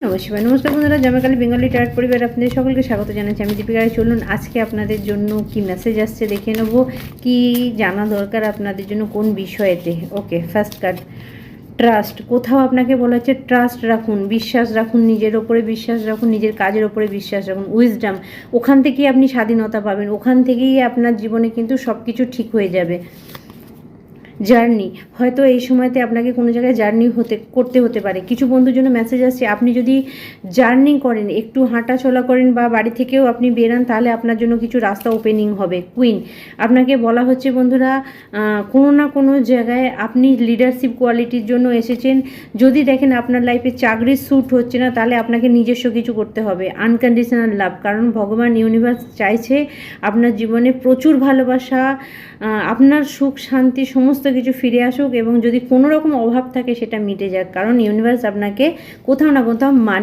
নমস্কার বন্ধুরা, জামাকালী Bengali tart পরিবার আপনাদের সকলকে স্বাগত জানাচ্ছি। আমি দীপিকা রায়। চলুন আজকে আপনাদের জন্য কি মেসেজ আসছে দেখে নেব, কি জানা দরকার আপনাদের জন্য কোন বিষয়েতে। ওকে, ফার্স্ট কার্ড ট্রাস্ট। কোথাও আপনাকে বলা হচ্ছে ট্রাস্ট রাখুন, বিশ্বাস রাখুন, নিজের ওপরে বিশ্বাস রাখুন, নিজের কাজের ওপরে বিশ্বাস রাখুন। উইজডম, ওখান থেকেই আপনি স্বাধীনতা পাবেন, ওখান থেকেই আপনার জীবনে কিন্তু সব কিছু ঠিক হয়ে যাবে। জার্নি, হয়তো এই সময়তে আপনাকে কোনো জায়গায় জার্নি করতে হতে পারে। কিছু বন্ধুর জন্য মেসেজ আসছে, আপনি যদি জার্নি করেন, একটু হাঁটাচলা করেন বা বাড়ি থেকেও আপনি বেরান, তাহলে আপনার জন্য কিছু রাস্তা ওপেনিং হবে। কুইন, আপনাকে বলা হচ্ছে বন্ধুরা, কোনো না কোনো জায়গায় আপনি লিডারশিপ কোয়ালিটির জন্য এসেছেন। যদি দেখেন আপনার লাইফে চাকরির স্যুট হচ্ছে না, তাহলে আপনাকে নিজস্ব কিছু করতে হবে। আনকন্ডিশনাল লাভ, কারণ ভগবান ইউনিভার্স চাইছে আপনার জীবনে প্রচুর ভালোবাসা, আপনার সুখ শান্তি সমস্ত কিছু ফিরে আসুক, এবং যদি কোনো রকম অভাব থাকে সেটা মিটে যাক, কারণ ইউনিভার্স আপনাকে কোথাও না কোথাও